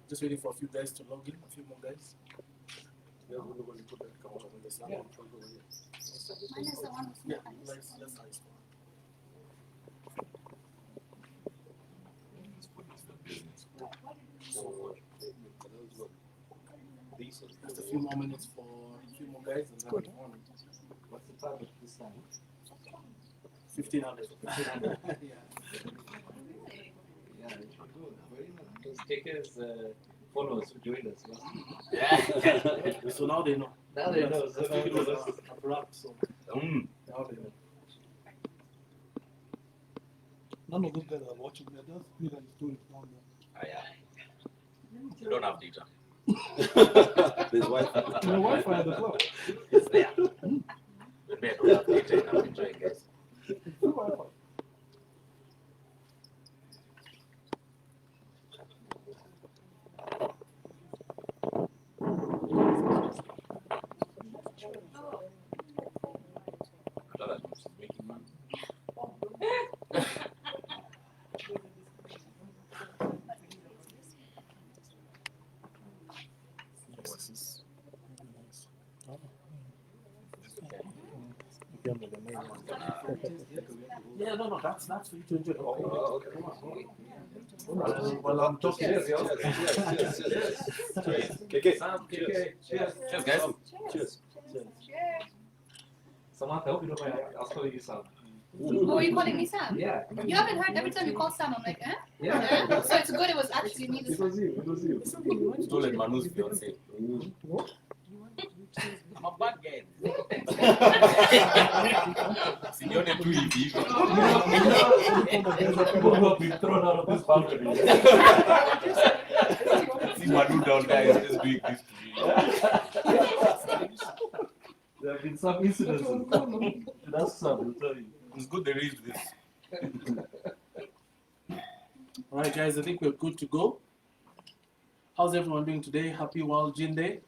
Just waiting for a few guys to log in, a few more guys. Yeah, let's just a few more minutes for a few more guys and then we're on. What's the target this time? 1500. Yeah, very nice. Take his followers who joined us. Yeah. So now they know. Now they know. So now people are wrapped, so now they know. None of those guys are watching. They're just reading the stories down there. You don't have data. There's Wi-Fi. There's Wi-Fi at the club. It's there. Maybe I don't have data and I'm enjoying it. It's free Wi-Fi. Yeah, no, that's for you to enjoy. Oh, okay. Well, I'm talking. Cheers. KK. Cheers, guys. Cheers. Samantha, I hope you don't mind. I'll call you Sam. Oh, are you calling me Sam? Yeah. You haven't heard every time you call Sam, I'm like, eh? Yeah. So it's good it was actually me this time. It was you. Stolen Manu's fiance. I'm a bad guy. Signore tu hivi. People who have been thrown out of this balcony. See Manu down there is just doing this to me. There have been some incidents. That's sad, I'll tell you. It's good they raised this. Alright guys, I think we're good to go. How's everyone doing today? Happy World Gin Day.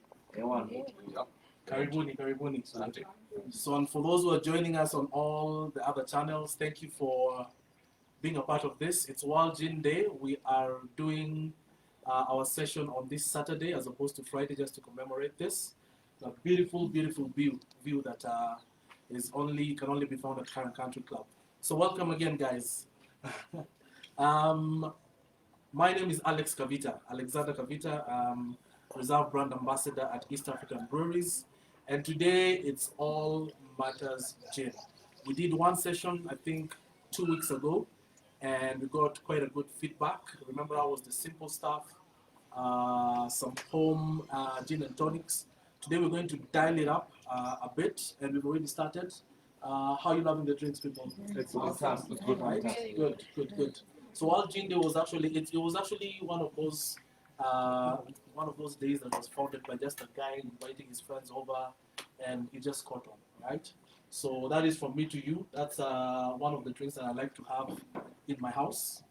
Karibuni. So, and for those who are joining us on all the other channels, thank you for being a part of this. It's World Gin Day. We are doing our session on this Saturday as opposed to Friday just to commemorate this. A beautiful view that can only be found at Current Country Club. So welcome again, guys. My name is Alexander Kavita, Reserve Brand Ambassador at East African Breweries, and today it's all matters gin. We did one session, I think, 2 weeks ago, and we got quite a good feedback. Remember, I was the simple stuff, some home gin and tonics. Today we're going to dial it up a bit, and we've already started. How are you loving the drinks, people? It's Fantastic. Good, right? Good. So World Gin Day was actually it was actually one of those days that was founded by just a guy inviting his friends over, and it just caught on, right? So that is from me to you. That's one of the drinks that I like to have in my house,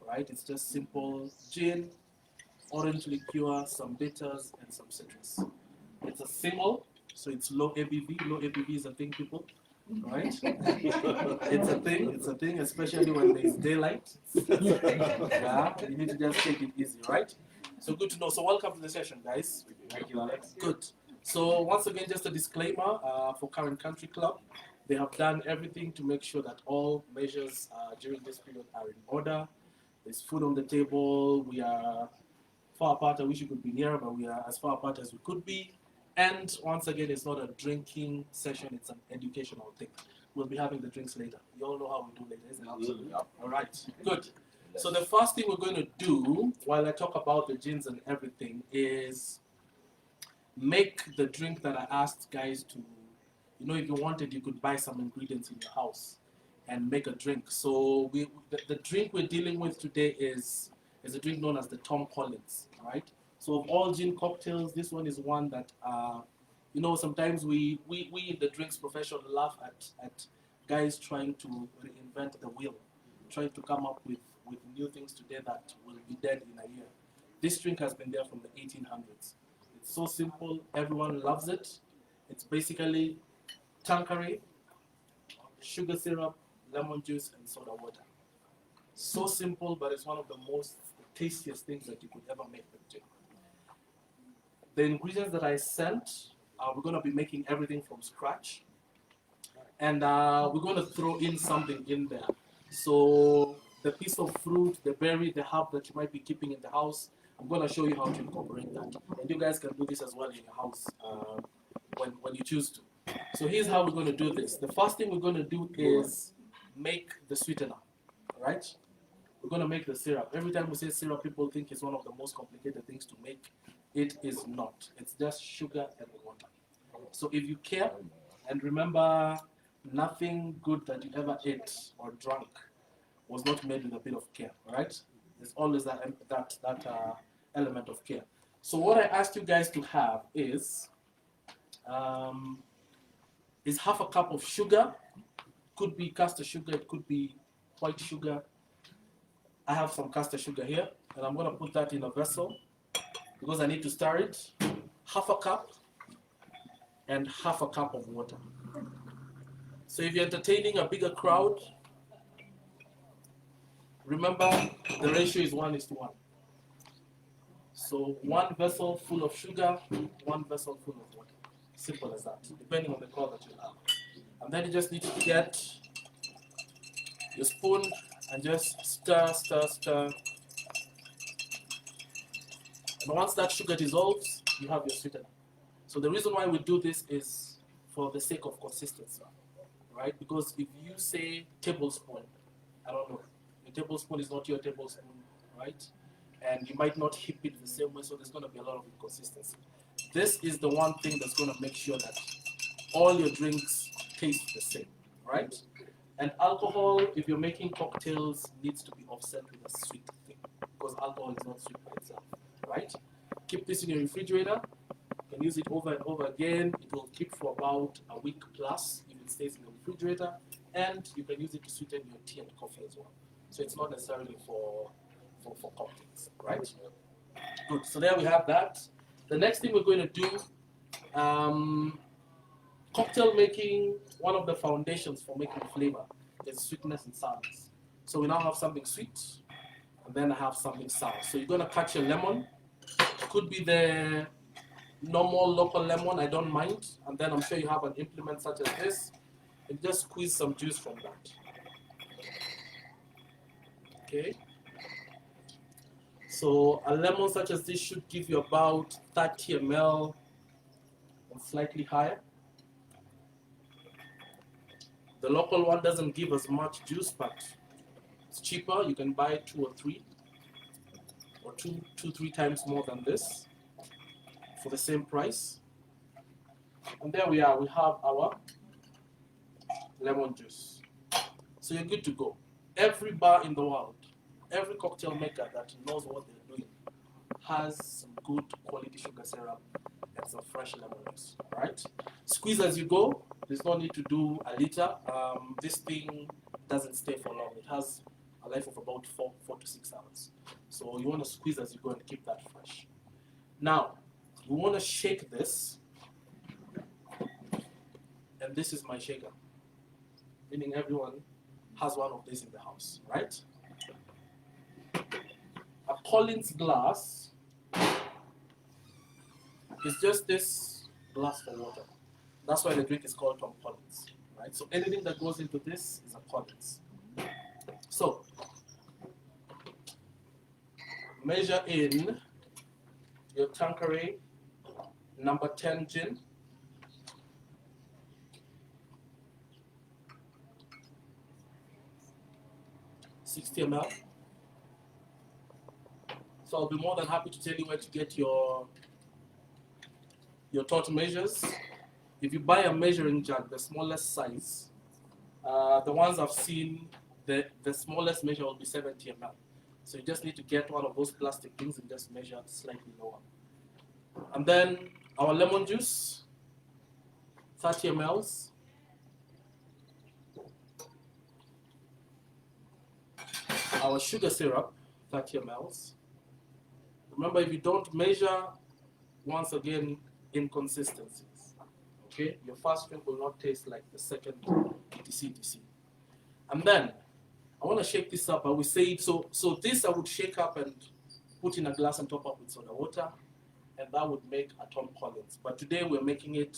right? It's just simple gin, orange liqueur, some bitters, and some citrus. It's a single, so it's low ABV. Low ABV is a thing, people, right? It's a thing, especially when there's daylight. Yeah, you need to just take it easy, right? So good to know. So welcome to the session, guys. Thank you, Alex. Good. So once again, just a disclaimer for Current Country Club. They have done everything to make sure that all measures during this period are in order. There's food on the table. We are far apart. I wish you could be nearer, but we are as far apart as we could be. And once again, it's not a drinking session, it's an educational thing. We'll be having the drinks later. You all know how we do later, isn't it? Absolutely. All right, good. So the first thing we're going to do, while I talk about the gins and everything, is make the drink that I asked guys to, if you wanted, you could buy some ingredients in your house and make a drink. So the drink we're dealing with today is a drink known as the Tom Collins, all right? So of all gin cocktails, this one is one that, you know, sometimes we in the drinks profession laugh at guys trying to reinvent the wheel, trying to come up with new things today that will be dead in a year. This drink has been there from the 1800s. It's so simple, everyone loves it. It's basically Tanqueray, sugar syrup, lemon juice, and soda water. So simple, but it's one of the most tastiest things that you could ever make with gin. The ingredients that I sent, we're going to be making everything from scratch. And we're going to throw in something in there. So the piece of fruit, the berry, the herb that you might be keeping in the house, I'm going to show you how to incorporate that. And you guys can do this as well in your house when you choose to. So here's how we're going to do this. The first thing we're going to do is make the sweetener, right? We're going to make the syrup. Every time we say syrup, people think it's one of the most complicated things to make. It is not. It's just sugar and water. So if you care, and remember, nothing good that you ever ate or drank was not made with a bit of care, right? There's always that element of care. So what I asked you guys to have is half a cup of sugar. Could be caster sugar, it could be white sugar. I have some caster sugar here, and I'm going to put that in a vessel because I need to stir it. Half a cup and half a cup of water. So if you're entertaining a bigger crowd, remember the ratio is 1:1. So one vessel full of sugar, one vessel full of water. Simple as that, depending on the crowd that you have. And then you just need to get your spoon and just stir, stir, stir. And once that sugar dissolves, you have your sweetener. So the reason why we do this is for the sake of consistency, right? Because if you say tablespoon, I don't know, your tablespoon is not your tablespoon, right? And you might not hip it the same way, so there's going to be a lot of inconsistency. This is the one thing that's going to make sure that all your drinks taste the same, right? And alcohol, if you're making cocktails, needs to be offset with a sweet thing, because alcohol is not sweet by itself, right? Keep this in your refrigerator. You can use it over and over again. It will keep for about a week plus if it stays in the refrigerator, and you can use it to sweeten your tea and coffee as well. So it's not necessarily for cocktails, right? Good, so there we have that. The next thing we're going to do, cocktail making, one of the foundations for making flavor is sweetness and sourness. So we now have something sweet, and then I have something sour. So you're going to cut your lemon. It could be the normal local lemon, I don't mind. And then I'm sure you have an implement such as this. And just squeeze some juice from that. Okay. So a lemon such as this should give you about 30 ml and slightly higher. The local one doesn't give as much juice, but it's cheaper. You can buy 2 or 3, or 3 times more than this for the same price. And there we are. We have our lemon juice. So you're good to go. Every bar in the world, every cocktail maker that knows what they're doing has some good quality sugar syrup and some fresh lemon juice, right? Squeeze as you go. There's no need to do a liter. This thing doesn't stay for long. It has a life of about 4 to 6 hours. So you want to squeeze as you go and keep that fresh. Now, we want to shake this. And this is my shaker. Meaning everyone has one of these in the house, right? A Collins glass is just this glass for water. That's why the drink is called Tom Collins, right? So anything that goes into this is a Collins. So measure in your Tanqueray number 10 gin. $60 ml. So I'll be more than happy to tell you where to get your taut measures. If you buy a measuring jug, the smallest size, the ones I've seen, the smallest measure will be 70 ml. So you just need to get one of those plastic things and just measure it slightly lower. And then our lemon juice, 30 mLs. Our sugar syrup, 30 mLs. Remember, if you don't measure, once again, inconsistencies. Okay, your first drink will not taste like the second, etc. And then I want to shake this up. I will say it. So this I would shake up and put in a glass and top up with soda water, and that would make a Tom Collins. But today we're making it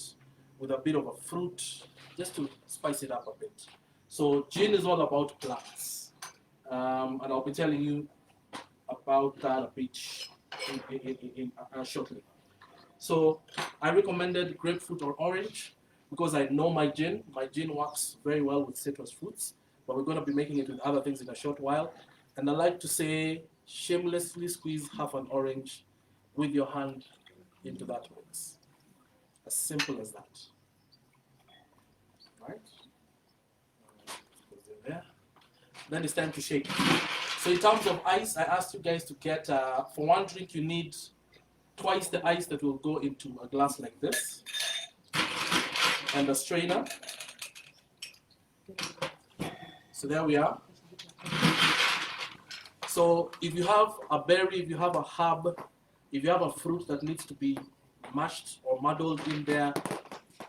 with a bit of a fruit, just to spice it up a bit. So gin is all about plants, and I'll be telling you about that a bit shortly. So I recommended grapefruit or orange because I know my gin. My gin works very well with citrus fruits, but we're going to be making it with other things in a short while. And I like to say, shamelessly squeeze half an orange with your hand into that mix. As simple as that. Right? There. Then it's time to shake. So in terms of ice, I asked you guys to get, for one drink you need twice the ice that will go into a glass like this. And a strainer. So there we are. So if you have a berry, if you have a herb, if you have a fruit that needs to be mashed or muddled in there,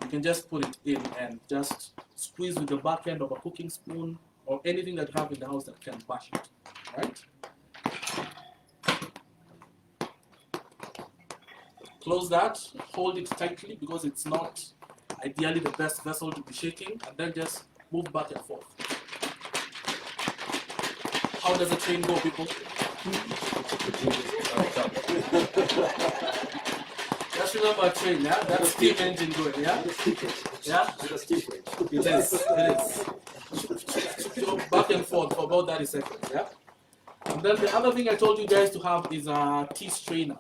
you can just put it in and just squeeze with the back end of a cooking spoon or anything that you have in the house that can mash it, right? Close that, hold it tightly because it's not ideally the best vessel to be shaking, and then just move back and forth. How does a train go, people? Just remember a train, yeah? That's steam engine going, yeah? Yeah? It is. So back and forth for about 30 seconds, yeah? And then the other thing I told you guys to have is a tea strainer.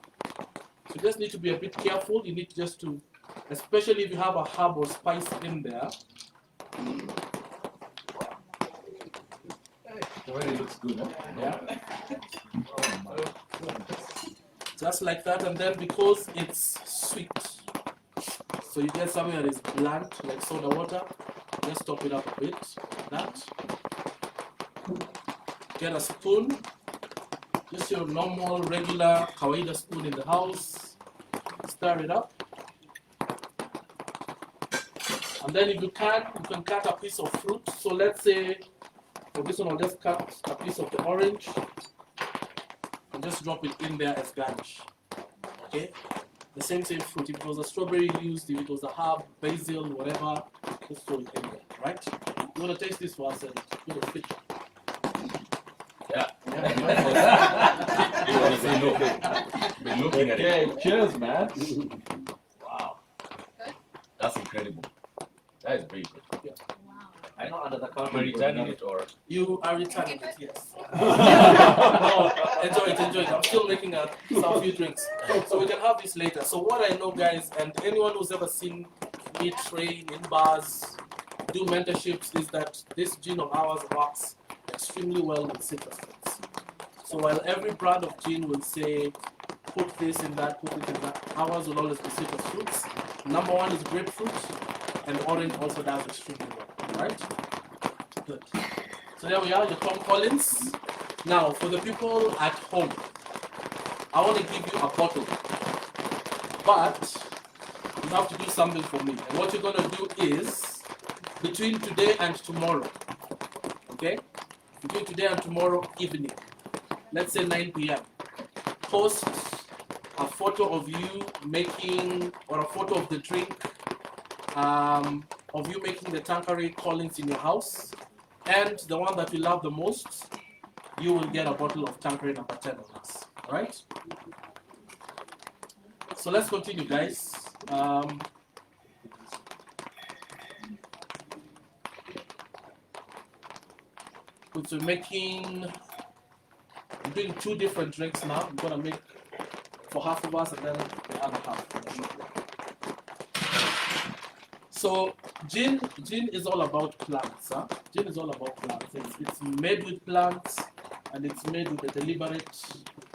So you just need to be a bit careful. You need just to, especially if you have a herb or spice in there. Already looks good, huh? Yeah. Just like that, and then because it's sweet, so you get something that is bland, like soda water, just top it up a bit, like that. Get a spoon, just your normal, regular Kavita spoon in the house, stir it up. And then if you can cut a piece of fruit. So let's say, for this one, I'll just cut a piece of the orange and just drop it in there as garnish. Okay? The same fruit. If it was a strawberry used, if it was a herb, basil, whatever, just throw it in there, right? You want to taste this for us and you want to fit. Yeah. Yeah. You want to say no? Been looking at it. Okay, cheers, man. Wow. That's incredible. That is very good. Yeah. I know under the counter. Am I returning it or? You are returning it, yes. Enjoy it. I'm still making some few drinks. So we can have this later. So what I know, guys, and anyone who's ever seen me train in bars, do mentorships, is that this gin of ours works extremely well with citrus fruits. So while every brand of gin will say, put this in that, put it in that, ours will always be citrus fruits. Number one is grapefruit, and orange also does extremely well. Right? Good. So there we are, your Tom Collins. Now, for the people at home, I want to give you a bottle. But you have to do something for me. And what you're going to do is, between today and tomorrow, okay? Between today and tomorrow evening, let's say 9 p.m., post a photo of you making, or a photo of the drink, of you making the Tanqueray Collins in your house, and the one that you love the most, you will get a bottle of Tanqueray number 10 of us. Alright? So let's continue, guys. So I'm doing two different drinks now. I'm gonna make for half of us and then the other half. So gin is all about plants. Huh? Gin is all about plants. It's made with plants, and it's made with the deliberate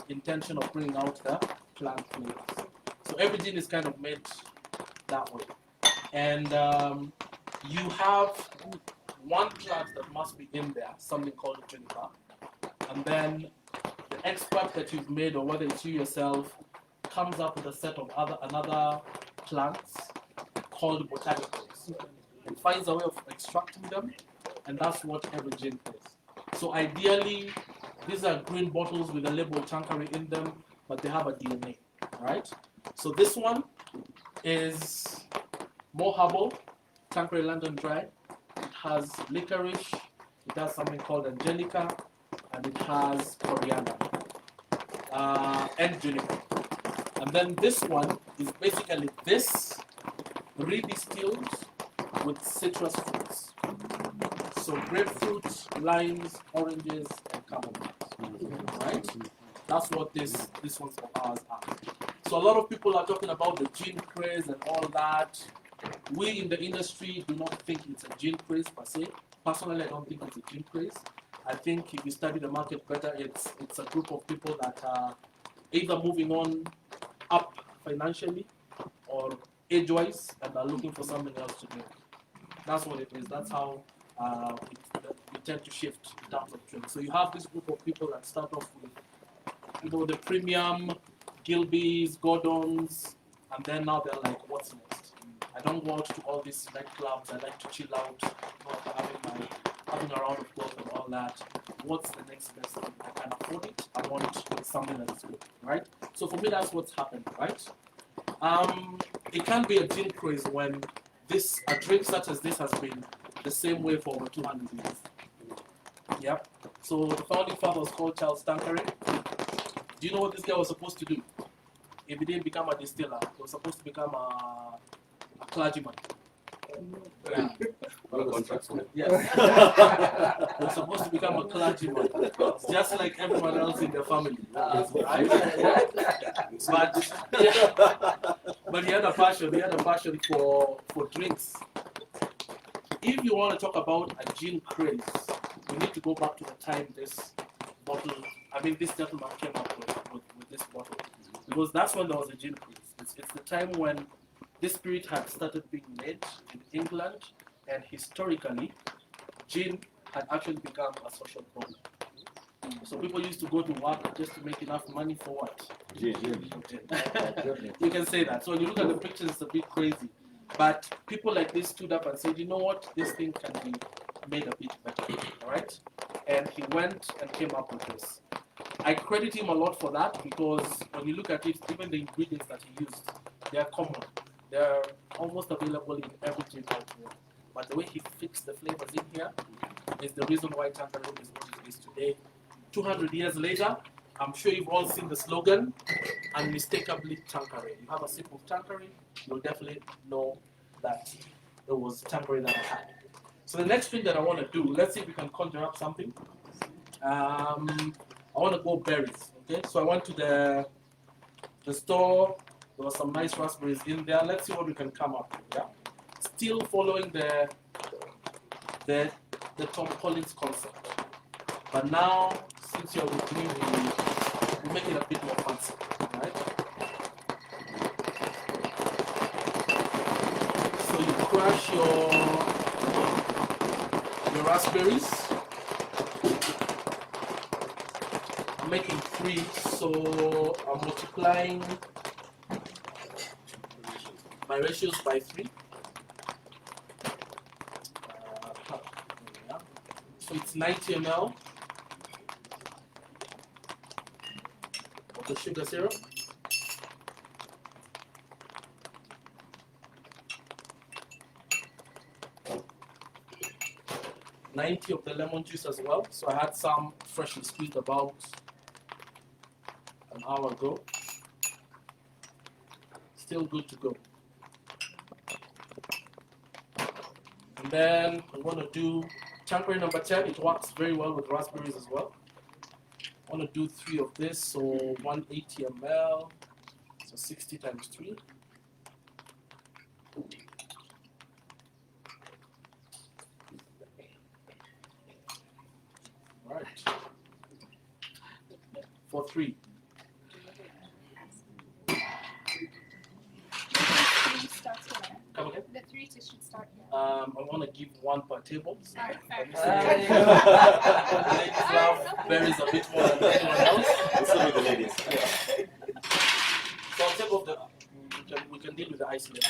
intention of bringing out the plant flavors. So every gin is kind of made that way. And you have one plant that must be in there, something called juniper. And then the extract that you've made, or whether it's you yourself, comes up with a set of another plants called botanicals. It finds a way of extracting them, and that's what every gin is. So ideally, these are green bottles with a label Tanqueray in them, but they have a DNA, right? So this one is more herbal, Tanqueray London Dry. It has licorice, it has something called angelica, and it has coriander and juniper. And then this one is basically this redistilled with citrus fruits. So grapefruit, limes, oranges, and camomiles, right? That's what this one's for ours are. So a lot of people are talking about the gin craze and all that. We in the industry do not think it's a gin craze per se. Personally, I don't think it's a gin craze. I think if you study the market better, it's a group of people that are either moving on up financially or age-wise and are looking for something else to do. That's what it is. That's how we tend to shift in terms of drinks. So you have this group of people that start off with, the premium Gilbeys, Gordons, and then now they're like, what's next? I don't go out to all these nightclubs. I like to chill out, having a round of golf and all that. What's the next best thing? I can afford it. I want something that is good, right? So for me, that's what's happened, right? It can't be a gin craze when a drink such as this has been the same way for over 200 years. Yep. So the founding father was called Charles Tanqueray. Do you know what this guy was supposed to do? If he didn't become a distiller, he was supposed to become a clergyman. Yeah. Yes. He was supposed to become a clergyman, just like everyone else in the family. Right? But he had a passion. He had a passion for drinks. If you want to talk about a gin craze, we need to go back to the time this gentleman came up with this bottle. Because that's when there was a gin craze. It's the time when this spirit had started being made in England, and historically, gin had actually become a social problem. So people used to go to work just to make enough money for what? Gin. You can say that. So when you look at the pictures, it's a bit crazy. But people like this stood up and said, you know what, this thing can be made a bit better, all right? And he went and came up with this. I credit him a lot for that, because when you look at it, even the ingredients that he used, they are common. They are almost available in every gin out there. But the way he fixed the flavors in here is the reason why Tanqueray is what it is today. 200 years later, I'm sure you've all seen the slogan, Unmistakably Tanqueray. You have a sip of Tanqueray, you'll definitely know that it was Tanqueray that I had. So the next thing that I want to do, let's see if we can conjure up something. I want to go berries, okay? So I went to the store, there was some nice raspberries in there. Let's see what we can come up with, yeah? Still following the Tom Collins concept. But now, since you're with me, we make it a bit more fancy, right? So you crush your raspberries. I'm making 3, so I'm multiplying my ratios by 3. So it's 90 ml of the sugar syrup. $90 of the lemon juice as well. So I had some freshly squeezed about an hour ago. Still good to go. And then I'm going to do Tanqueray number 10. It works very well with raspberries as well. I want to do 3 of this, so 180 ml, so 60 times 3. Right. for 3. Come again? The 3 should start here. I want to give 1 per table. Alright, fair. The ladies love berries a bit more than anyone else. What's up with the ladies? So on top of the, we can deal with the ice later.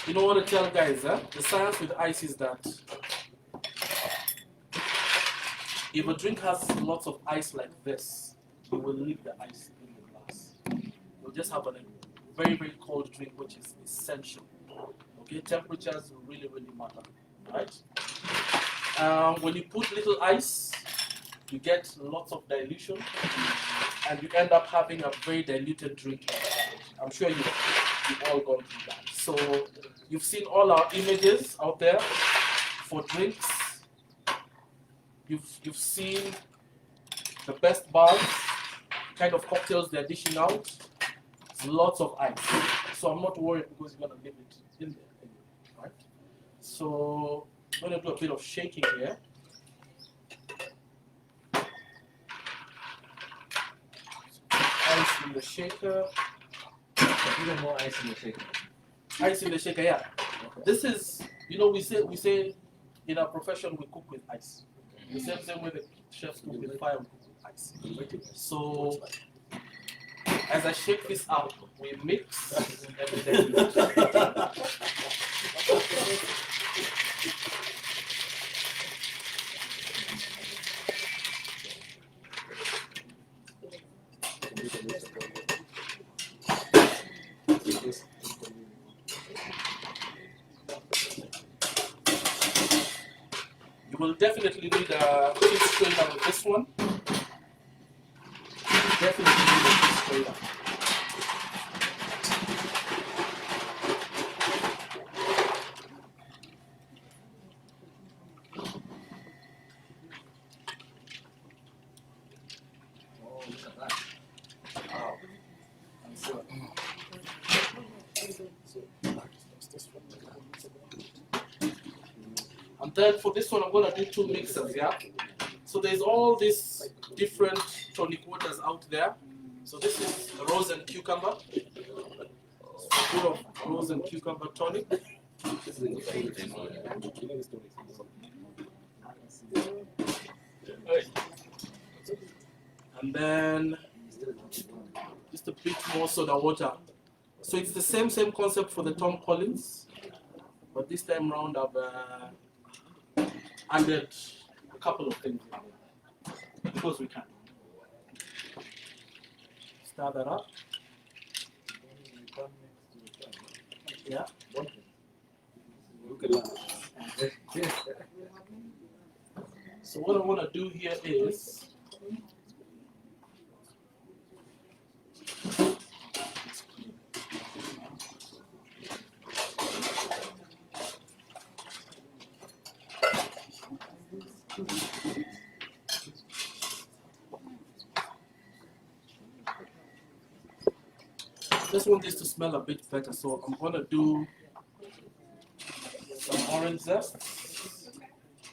You know what to tell guys, the science with ice is that if a drink has lots of ice like this, you will leave the ice in the glass. You'll just have a very, very cold drink, which is essential. Okay, temperatures really, really matter, right? When you put little ice, you get lots of dilution, and you end up having a very diluted drink. I'm sure you've all gone through that. So you've seen all our images out there for drinks. You've seen the best bars, kind of cocktails they're dishing out. It's lots of ice. So I'm not worried because you're gonna leave it in there anyway, right? So I'm gonna do a bit of shaking here. Ice in the shaker. Even more ice in the shaker. Ice in the shaker, yeah. This is, you know, we say in our profession we cook with ice. The same way the chefs cook with fire, we cook with ice. So as I shake this up, we mix and then we You will definitely need a tip strainer with this one. Definitely need a tip strainer. Oh, look at that. Wow. And then for this one, I'm going to do 2 mixers, yeah? So there's all these different tonic waters out there. So this is rose and cucumber. So a bit of rose and cucumber tonic. And then just a bit more soda water. So it's the same concept for the Tom Collins, but this time round I've added a couple of things in there because we can. Stir that up. Yeah. Look at that. So what I want to do here is just want this to smell a bit better, so I'm gonna do some orange zest.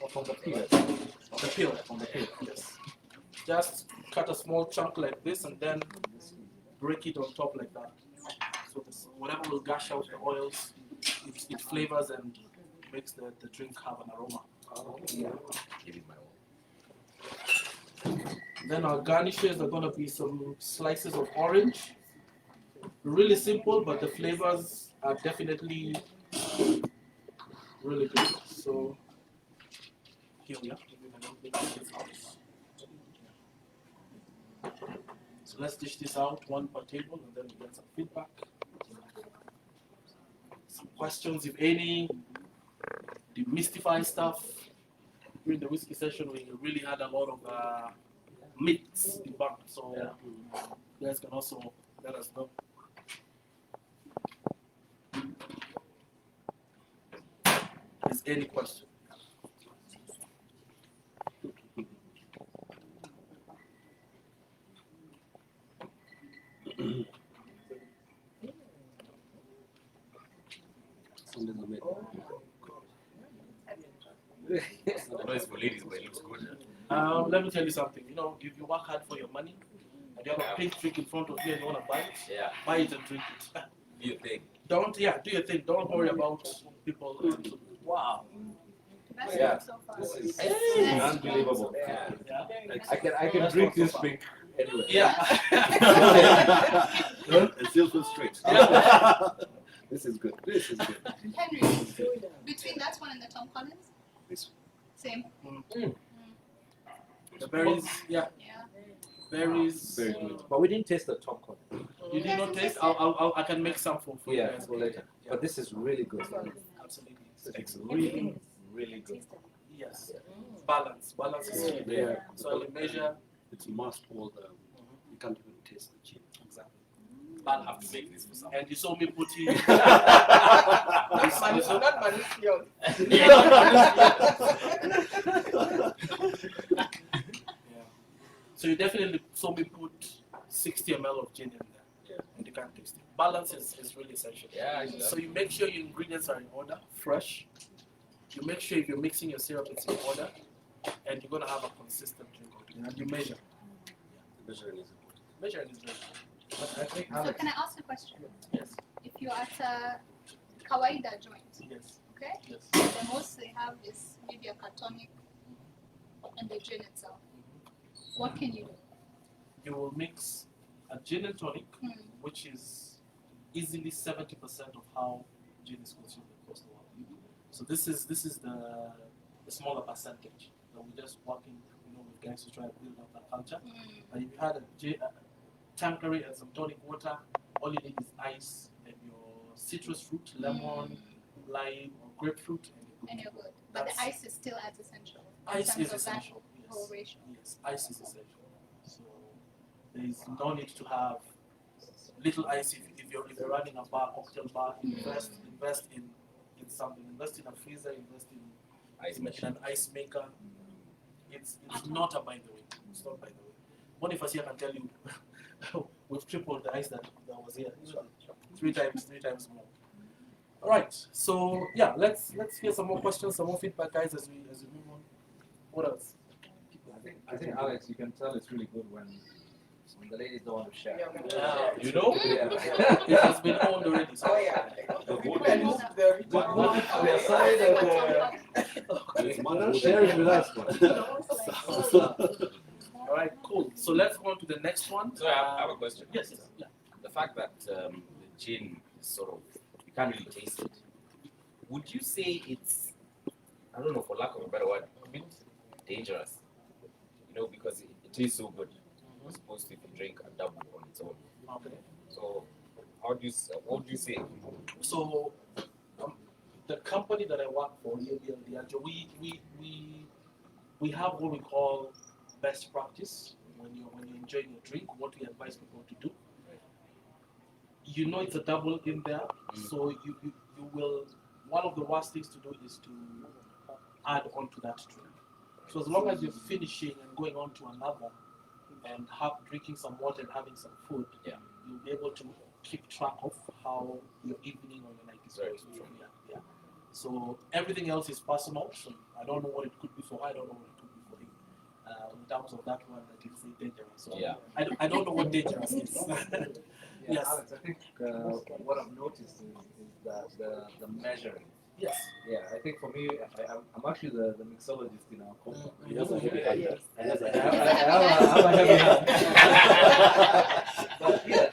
From the peel. The peel, from the peel, yes. Just cut a small chunk like this and then break it on top like that. So this, whatever will gush out the oils, it flavors and makes the drink have an aroma. Then our garnishes are gonna be some slices of orange. Really simple, but the flavors are definitely really good. So here we are. So let's dish this out 1 per table and then we get some feedback. Some questions, if any, demystify stuff. During the whiskey session, we really had a lot of myths debunked, so you guys can also let us know. Is any question? I know it's for ladies, but it looks good. let me tell you something. You know, if you work hard for your money and you have a pink drink in front of you and you want to buy it, buy it and drink it. Do your thing. Do your thing. Don't worry about people. Wow. Best Yeah. one so far. This is Yes. unbelievable. Yeah. I can drink this drink anyway. Yeah. And still feel straight. This is good. This is good. Henry, between that one and the Tom Collins? This Same. The berries, Yeah. berries. Very good. But we didn't taste the Tom Collins. You did not taste? I can make some for you Yeah, guys. for later. Yeah. But this is really good. Absolutely. It's really, really good. Yes. Balance. Balance is key there. So you measure. It's a must. All the you can't even taste the gin. Exactly. I'll have to make this for some. And you saw me putting. Yeah. So you definitely saw me put 60 ml of gin in there, and you can't taste it. Balance is really essential. Yeah, So you make sure your ingredients are in order, fresh. You make sure if you're mixing your syrup, it's in order, and you're gonna have a consistent drink altogether. And you measure. Measuring is important. Measuring is very But I think So Alex, can I ask a question? Yes. If you're at a Kawaida joint, Yes. okay? Yes. The most they have is maybe a cartonic and the gin itself. What can you do? You will mix a gin and tonic, Hmm. which is easily 70% of how gin is consumed across the world. So this is the smaller percentage that we're just working, with guys to try to build up that culture. Hmm. But if you had a Tanqueray and some tonic water, all you need is ice and your citrus fruit, lemon, lime, or grapefruit, And you're good. But the That's- ice is still as essential. in ice terms is of that essential. whole Yes. ratio. Yes, ice is essential. So there is no need to have little ice if you're running a bar, cocktail bar. Invest in something. Invest in a freezer. Invest in an ice maker. It's not a by the way. It's not by the way. One of us here can tell you we've tripled the ice that was here. Three times more. All right. So yeah, let's hear some more questions, some more feedback, guys, as we move on. What else? I think Alex, you can tell it's really good when the ladies don't want to share. You know, Yeah. it has been owned already. So. Sharing with us, All right, cool. So let's go on to the next one. So I have a question. Yes. Yeah. The fact that the gin is sort of, you can't really taste it. Would you say it's, I don't know, for lack of a better word, a bit dangerous? Because it is so good. As opposed to if you drink a double on its own. Okay. So, what would you say? So the company that I work for, Diageo, we have what we call best practice when you're enjoying your drink. What we advise people to do. It's a double in there, so you will. One of the worst things to do is to add on to that drink. So as long as you're finishing and going on to another, and drinking some water and having some food, you'll be able to keep track of how your evening or your night is going. Yeah. So everything else is personal. So I don't know what it could be for her. I don't know what it could be for him. In terms of that one, that is dangerous. So I don't know what dangerous is. Yes. Alex, I think what I've noticed is that the measuring. Yes. Yeah, I think for me, I'm actually the mixologist in our company. He has a heavy hand. I have a heavy hand. But yeah,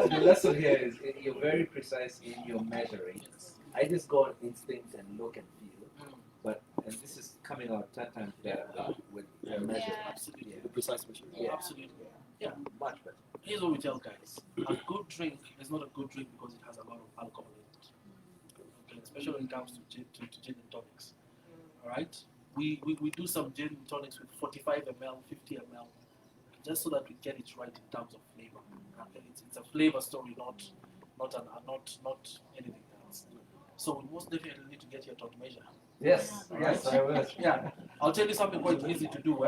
the lesson here is you're very precise in your measuring. I just go on instinct and look and feel. And this is coming out 10 times better with the measure. Yeah. Absolutely. The precise measurement. Yeah. Absolutely. Yeah. Much better. Here's what we tell guys: a good drink is not a good drink because it has a lot of alcohol in it. Okay, especially when it comes to gin and tonics. All right, we do some gin and tonics with 45 ml, 50 ml, just so that we get it right in terms of flavor. Okay, it's a flavor story, not anything else. So we most definitely need to get your top measure. Yes, yes, I will. Yeah, I'll tell you something quite easy to do.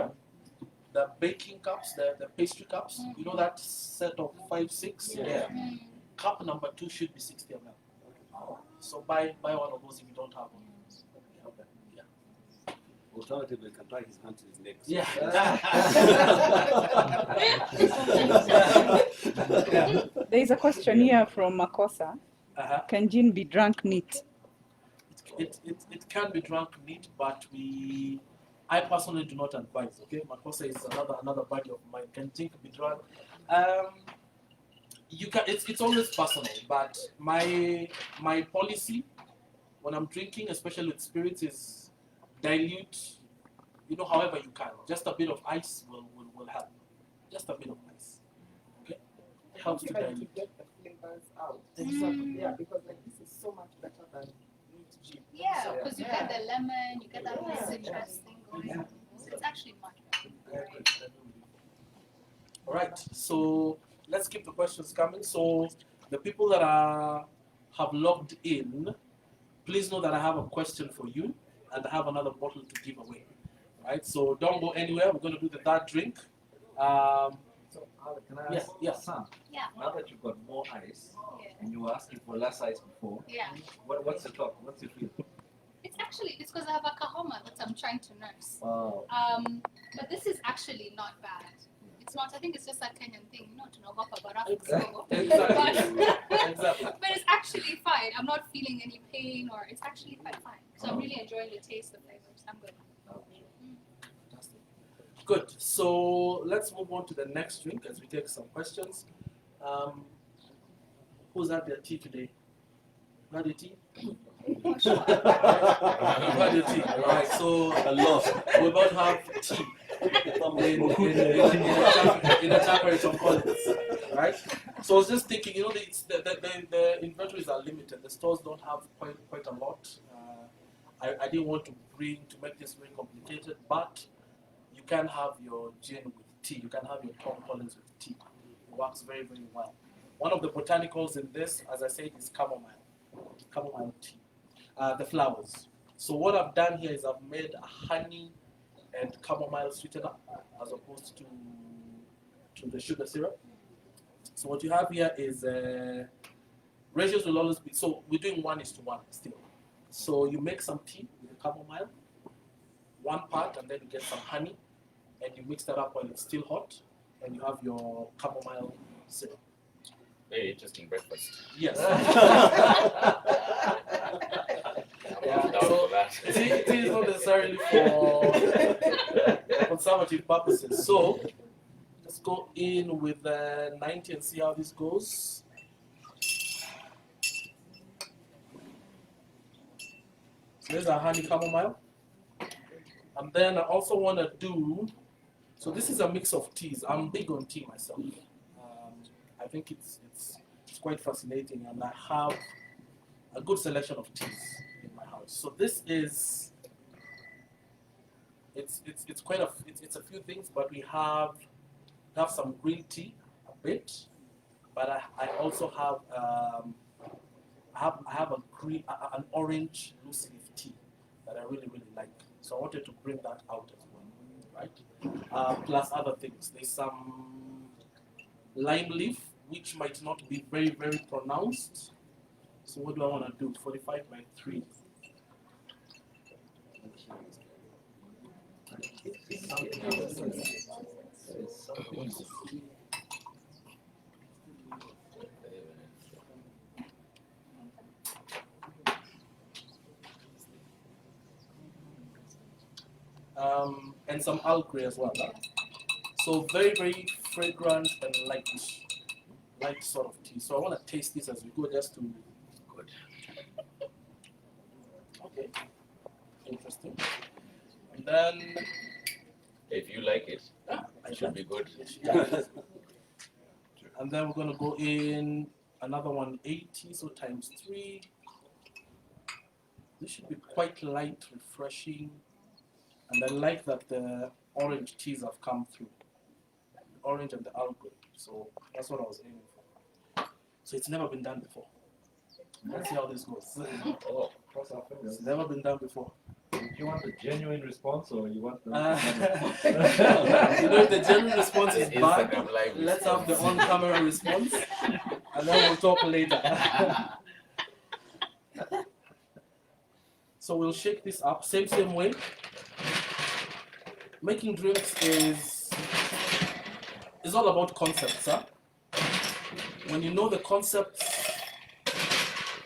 The baking cups, the pastry cups, you know that set of 5, 6? Yeah. Cup number 2 should be 60 ml. So buy one of those if you don't have one. Yeah. Alternatively, you can tie his hand to his neck. Yeah. There is a question here from Makosa. Uh-huh. Can gin be drunk neat? It can be drunk neat, but I personally do not advise. Okay, Makosa is another buddy of mine. Can gin be drunk? You can. It's always personal, but my policy when I'm drinking, especially with spirits, is dilute. However you can. Just a bit of ice will help. Just a bit of ice. Okay, it helps to Try to dilute. get the flavors out. Exactly. Yeah, because like this is so much better than meat gin. Yeah, So, because you get the lemon, you get that nice citrus thing going on. So it's actually much better. All right, so let's keep the questions coming. So the people that have logged in, please know that I have a question for you, and I have another bottle to give away. Right, so don't go anywhere. We're going to do the third drink. So, Alec, can I Yeah, ask yeah. Sam? Yeah. Now that you've got more ice, Yeah. and you were asking for less ice before, Yeah. what's the talk? What's your feel? It's because I have a kahoma that I'm trying to nurse. Wow. But this is actually not bad. It's not. I think it's just that Kenyan thing, to know about barafu Exactly. kidogo. Exactly. But it's actually fine. I'm not feeling any pain, or it's actually quite fine. So I'm really enjoying the taste, the flavors. I'm good. Fantastic. Good. So let's move on to the next drink as we take some questions. Who's had their tea today? Who had your tea? For sure. Who had your tea? All right. So A lot. we both have tea in a Tanqueray Gin, right? So I was just thinking, the inventories are limited. The stores don't have quite a lot. I didn't want to make this very complicated, but you can have your gin with tea. You can have your Tom Collins with tea. It works very, very well. One of the botanicals in this, as I said, is chamomile tea. The flowers. So what I've done here is I've made a honey and chamomile sweetener as opposed to the sugar syrup. So what you have here is ratios will always be, so we're doing 1:1 still. So you make some tea with the chamomile, 1 part, and then you get some honey, and you mix that up while it's still hot, and you have your chamomile syrup. Very interesting breakfast. Yes. I'm down for that. Tea is not necessarily for conservative purposes. So let's go in with 90 and see how this goes. So there's our honey chamomile. And then I also want to do, so this is a mix of teas. I'm big on tea myself. I think it's quite fascinating, and I have a good selection of teas in my house. So this is, it's a few things, but we have some green tea a bit, but I also have an orange loose leaf tea that I really like. So I wanted to bring that out as well, right? Plus other things. There's some lime leaf, which might not be very, very pronounced. So what do I want to do? 45/3. And some Earl Grey as well. Huh? So very, very fragrant and light sort of tea. So I want to taste this as we go, just to. Good. Okay. Interesting. And then. If you like it, I it should be good. Yeah. And then we're going to go in another 180, so times 3. This should be quite light, refreshing. And I like that the orange teas have come through. The orange and the Earl Grey. So that's what I was aiming for. So it's never been done before. Let's see how this goes. Oh, cross our fingers. It's never been done before. Do you want a genuine response or you want the? If the genuine response is bad, Instagram live let's have the on-camera response, and then we'll talk later. So we'll shake this up, same way. Making drinks is all about concepts, huh? When you know the concepts,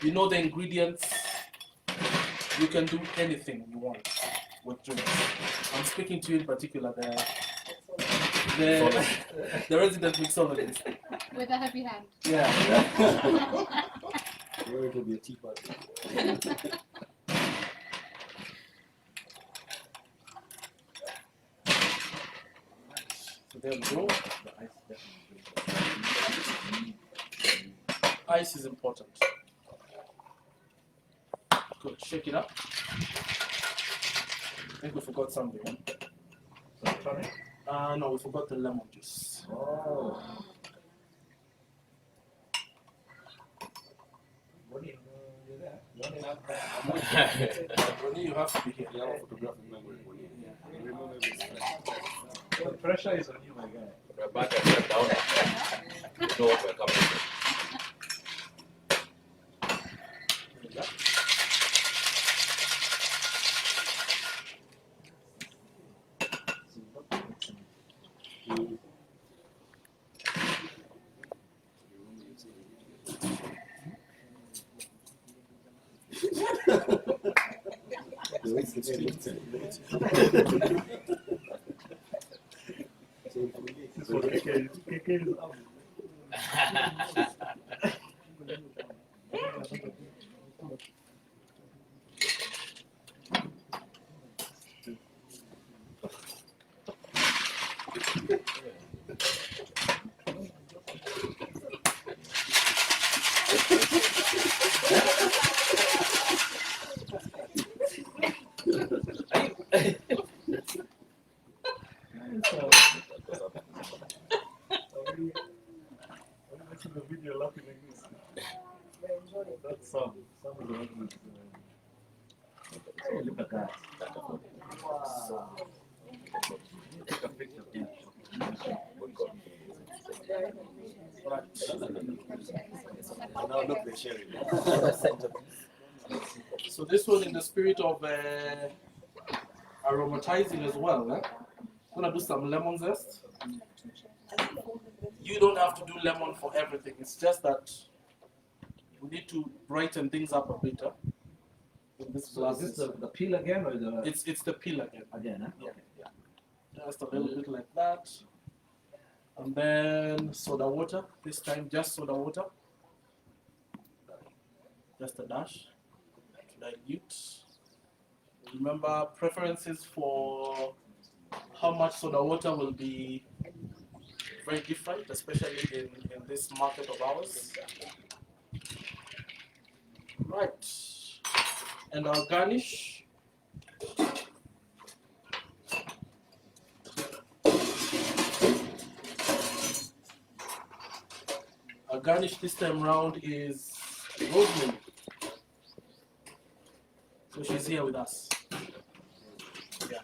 you know the ingredients, you can do anything you want with drinks. I'm speaking to you in particular, the resident mixologist. With a heavy hand. Yeah. Or it will be a teapot. So there we go. Ice is important. Good. Shake it up. I think we forgot something. No, we forgot the lemon juice. Oh. Ronnie, you have to be here. You have a photographic memory when you remember everything. The pressure is on you, my guy. We're back and we're down. You know what we're coming to. Look at that. Now look, they're sharing. So this one in the spirit of aromatizing as well. I'm gonna do some lemon zest. You don't have to do lemon for everything. It's just that we need to brighten things up a bit. In this So is this the peel again or the It's the peel again. again? Huh? Yeah, yeah. Just a little bit like that. And then soda water. This time just soda water. Just a dash. Dilute. Remember, preferences for how much soda water will be very different, especially in this market of ours. Right. And our garnish. Our garnish this time round is rosemary. So she's here with us. Yeah.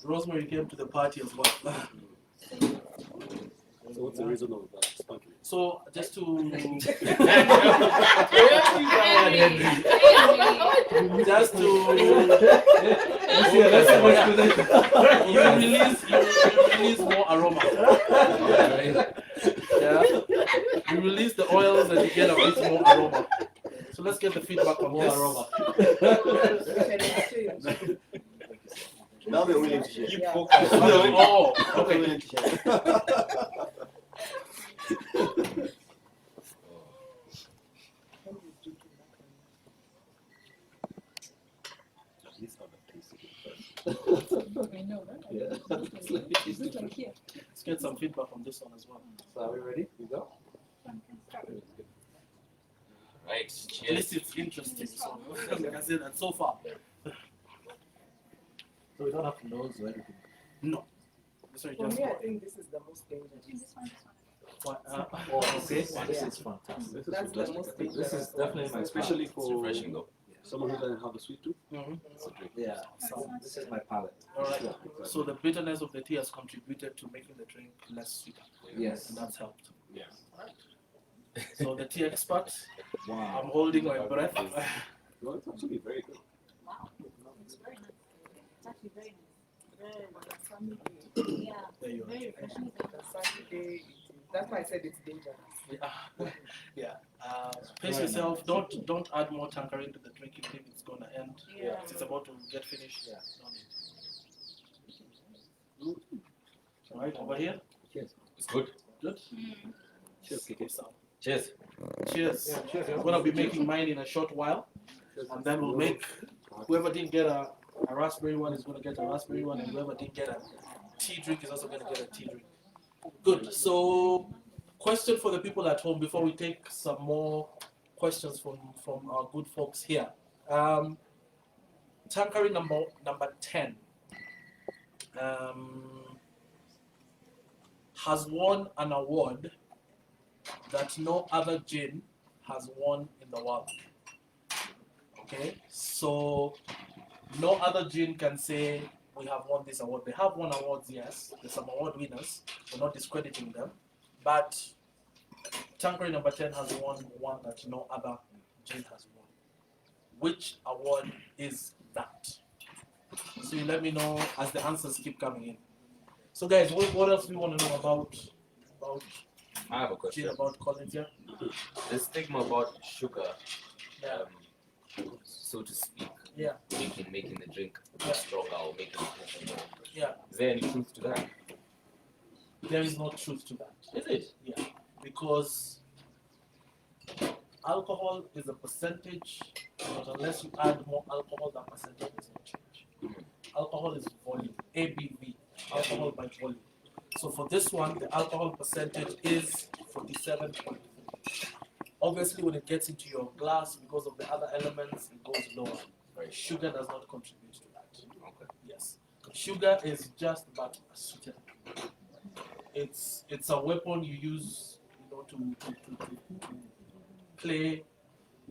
Rosemary came to the party as well. So what's the reason of that? Sparkling? So just to just to you release more aroma. Yeah. You release the oils and you get a bit more aroma. So let's get the feedback on this. Now they're willing to share. Keep Yeah. focused. Oh, They're okay. willing to share. At least have a taste of it first. I know, right? Yeah. Let's get some feedback on this one as well. So are we ready? We go. Right, At cheers. least it's interesting. So I can say that so far. So we don't have to nose or anything. No. So you For just me, I pour it. think this is the most dangerous. Oh, okay. This is fantastic. This is That's the fantastic. most I think This is definitely my especially It's for refreshing though. someone who doesn't have a sweet tooth. Mhm. It's a drink. Yeah. So this is my palate. All right. Yeah, exactly. So the bitterness of the tea has contributed to making the drink less sweet, Yes. and that's helped. Yes. So the tea expert, Wow. I'm holding my breath. No, it's actually very good. Wow. It's very nice. It's actually very nice. Yeah. There you are. Very refreshing. Saturday. That's why I said it's dangerous. Yeah. Yeah. Pace yourself. Don't add more Tanqueray into the drink. You think it's gonna end. Yeah. It's about to get finished. Yeah. Don't need. All right, over here. It's good. Good. Cheers, Kiki. Cheers. Cheers. Yeah, cheers. I'm gonna be making mine in a short while, and then we'll make whoever didn't get a raspberry one is gonna get a raspberry one, and whoever didn't get a tea drink is also gonna get a tea drink. Good. So, question for the people at home before we take some more questions from our good folks here. Tanqueray number 10 has won an award that no other gin has won in the world. Okay, so no other gin can say we have won this award. They have won awards, yes. There's some award winners. We're not discrediting them, but Tanqueray number 10 has won one that no other gin has won. Which award is that? So you let me know as the answers keep coming in. So guys, what else do you want to know about I have a question. gin, about Collins here? The stigma about sugar, Yeah. so to speak, Yeah. making the drink Yeah. stronger or making it more. Yeah. Is there any truth to that? There is no truth to that. Is it? Yeah, because alcohol is a percentage, but unless you add more alcohol, that percentage does not change. Alcohol is volume, ABV, alcohol by volume. So for this one, the alcohol percentage is 47.3. Obviously, when it gets into your glass, because of the other elements, it goes lower. Right. Sugar does not contribute to that. Okay. Yes, sugar is just but a sweetener. It's a weapon you use, to play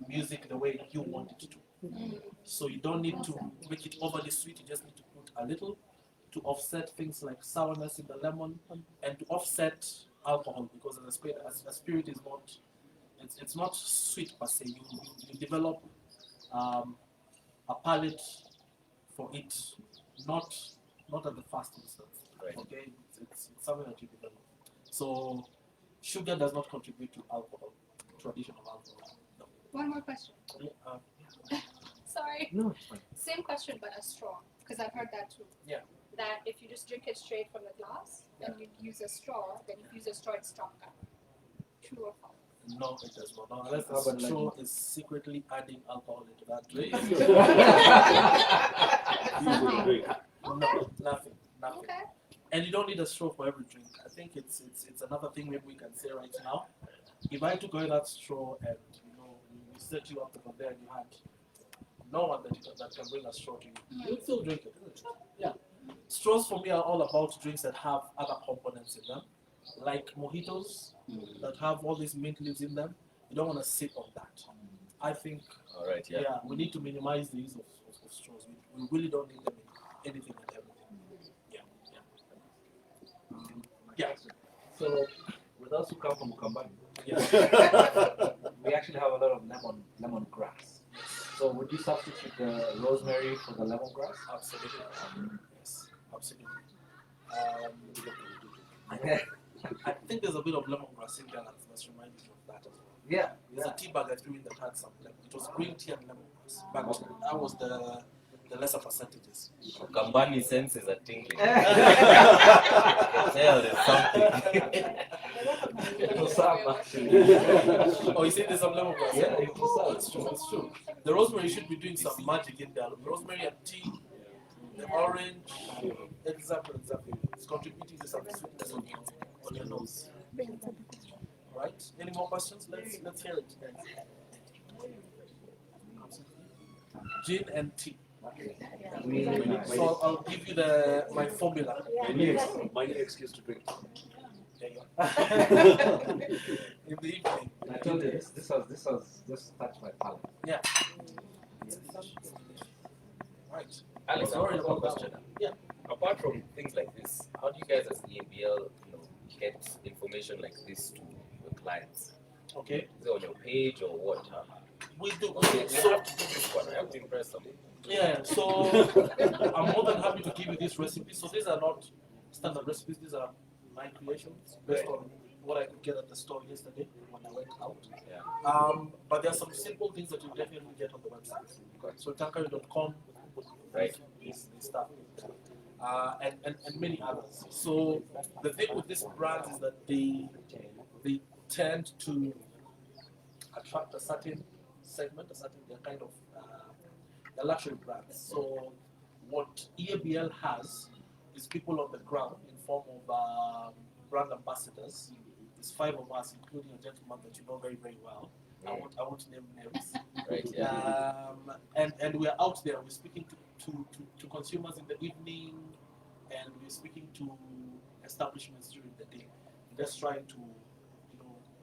music the way you want it to. So you don't need to make it overly sweet. You just need to put a little to offset things like sourness in the lemon and to offset alcohol, because a spirit is not. It's not sweet per se. You develop a palate for it, not at the first instance. Right. Okay, it's something that you develop. So sugar does not contribute to alcohol, traditional alcohol. No. One more question. Sorry. No, it's fine. Same question, but a straw, because I've heard that too. Yeah. That if you just drink it straight from the glass and you use a straw, then if you use a straw, it's stronger. True or false? No, it does not. No, unless How the about straw is secretly adding alcohol into that drink. No, nothing. Okay. And you don't need a straw for every drink. I think it's another thing maybe we can say right now. If I took away that straw and we set you up over there and you had no one that can bring a straw to you, you'll still drink it, isn't it? Yeah. Straws for me are all about drinks that have other components in them, like mojitos that have all these mint leaves in them. You don't want to sip on that. I think All right. Yeah. we need to minimize the use of straws. We really don't need them in anything and everything. Yeah. So, with us who come from Ukambani, Yeah. we actually have a lot of lemon grass. So, would you substitute the rosemary for the lemongrass? Absolutely. Yes, absolutely. I think there's a bit of lemongrass in there that's reminding me of that as well. Yeah. There's a tea bag I threw in that had some, it was green tea and lemongrass. But that was the lesser percentages. Kambani senses are tingling. Tell there's something. It was some actually. Oh, you say there's some lemongrass? Yeah, it was some. It's true, it's true. The rosemary should be doing some magic in there. The rosemary and tea, the orange, exactly. It's contributing to some sweetness on your nose. Right? Any more questions? Let's hear it. Gin and tea. So I'll give you my formula. My new excuse to drink. There you go. In the evening. I told you this touched my palate. Yeah. Right. Alex, I Sorry have a about that question. one. Yeah. Apart from things like this, how do you guys as EMBL, get information like this to your clients? Okay. Is it on your page or what? We do. Okay, So I have to do this one. I have to impress them. Yeah, so I'm more than happy to give you these recipes. So these are not standard recipes, these are my creations based on what I could get at the store yesterday when I went out. Yeah. But there are some simple things that you definitely get on the website. So tanqueray.com, Right. this stuff. And many others. So the thing with these brands is that they tend to attract a certain segment, they're kind of they're luxury brands. So what EABL has is people on the ground in form of brand ambassadors. There's 5 of us, including a gentleman that you know very, very well. I won't name names. Right. Yeah. And we're out there, we're speaking to consumers in the evening, and we're speaking to establishments during the day. Just trying to,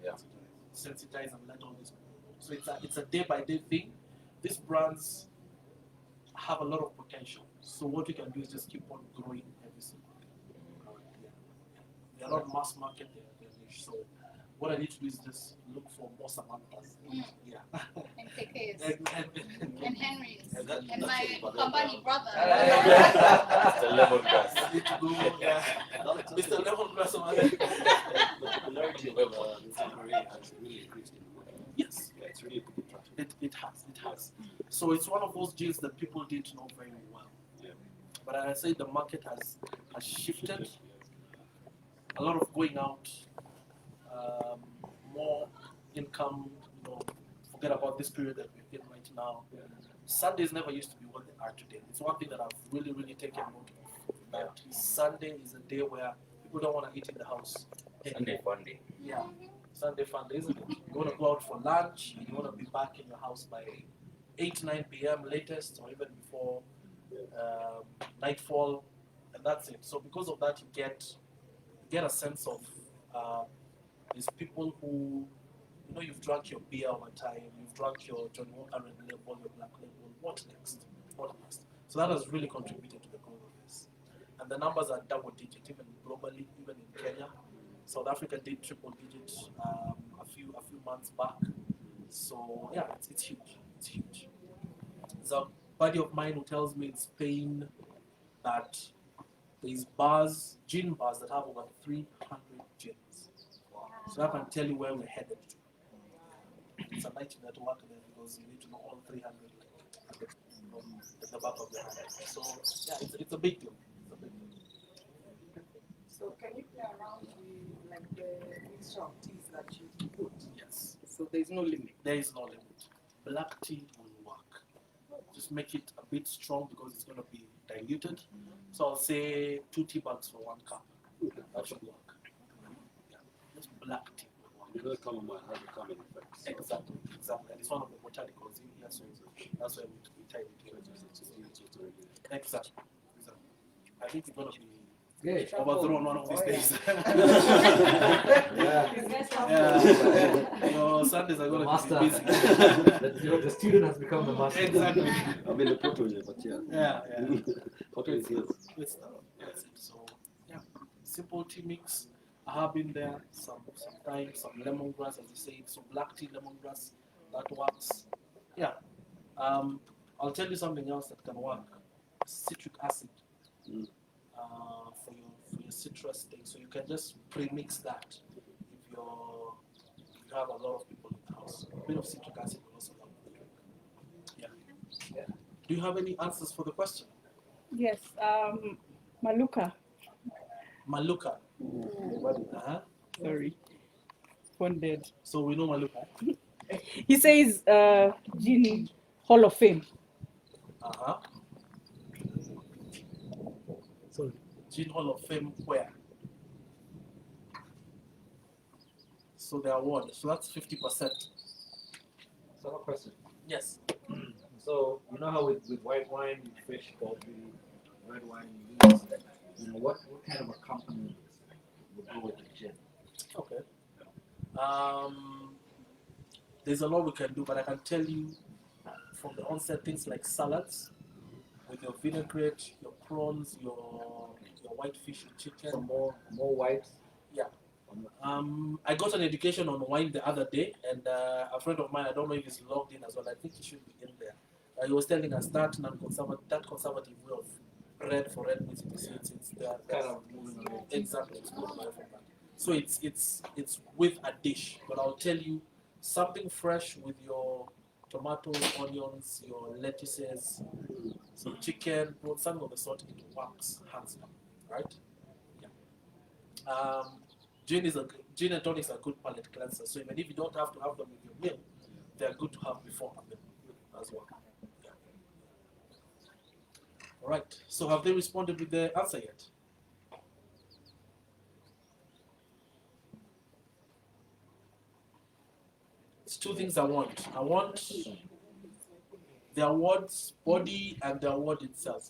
Yeah. sensitize and let all this people know. So it's a day by day thing. These brands have a lot of potential. So what we can do is just keep on growing every single day. They're not mass market, they're niche. So what I need to do is just look for more Samanthas. Yeah. And KKs. And Henry's. And that- And that's my what- company brother. Mr. Lemongrass. I need to go, yeah. Mr. Lemongrass over there. The popularity of Tanqueray has really increased in the market. Yes. Yeah, it's really picking traction. It has. So it's one of those gins that people didn't know very well. Yeah. But I say the market has shifted. A lot of going out, more income, forget about this period that we're in right now. Sundays never used to be what they are today. It's one thing that I've really, really taken note of. That Sunday is a day where people don't want to eat in the house. Sunday fun day. Yeah. Sunday fun day, isn't it? You want to go out for lunch and you want to be back in your house by 8, 9 p.m. latest, or even before nightfall, and that's it. So because of that, you get a sense of these people who, you've drunk your beer over time, you've drunk your Johnny Walker Red Label, your Black Label. What next? What next? So that has really contributed to the growth of this. And the numbers are double digit, even globally, even in Kenya. South Africa did triple digit a few months back. So yeah, it's huge. It's huge. There's a buddy of mine who tells me in Spain that there's gin bars that have over 300 gins. So I can tell you where we're headed to. It's a nightmare to work there because you need to know all 300 from the back of your hand. So yeah, it's a big deal. It's a big deal. So can you play around with like the mixture of teas that you put? Yes. So there's no limit. There is no limit. Black tea will work. Just make it a bit strong because it's going to be diluted. So I'll say 2 tea bags for 1 cup. That should work. Yeah. Just black tea will work. Because chamomile has a calming effect. Exactly. And it's one of the botanicals in here, so that's why we tie it together. Exactly. I think it's going to be overthrown one of these days. Sundays are going to be busy. The student has become the master. Exactly. I mean the protege, but yeah. Yeah. Protege is here. That's it. So yeah, simple tea mix. I have in there some thyme, some lemongrass, as you say. So black tea, lemongrass, that works. Yeah. I'll tell you something else that can work. Citric acid. For your citrus thing. So you can just pre-mix that if you have a lot of people in the house. A bit of citric acid will also help the drink. Yeah. Do you have any answers for the question? Yes, Maluka. Maluka. Sorry. Phone dead. So we know Maluka. He says Gin Hall of Fame. So Gin Hall of Fame where? So the award. So that's 50%. So a question. Yes. So you know how with white wine, fish, coffee, red wine, you use, what kind of a company would go with the gin? Okay. There's a lot we can do, but I can tell you from the onset things like salads with your vinaigrette, your prawns, your white fish, your chicken. So more white. Yeah. I got an education on wine the other day, and a friend of mine, I don't know if he's logged in as well. I think he should be in there. He was telling us that conservative way of red for red means it's the Kind of moving away. exactly it's moving away from that. So it's with a dish, but I'll tell you something fresh with your tomatoes, onions, your lettuces, some chicken, something of the sort. It works hands down, right? Yeah. Gin and tonics are good palate cleansers. So even if you don't have to have them with your meal, they are good to have before a meal as well. Yeah. All right. So have they responded with the answer yet? It's two things I want. I want the award's body and the award itself.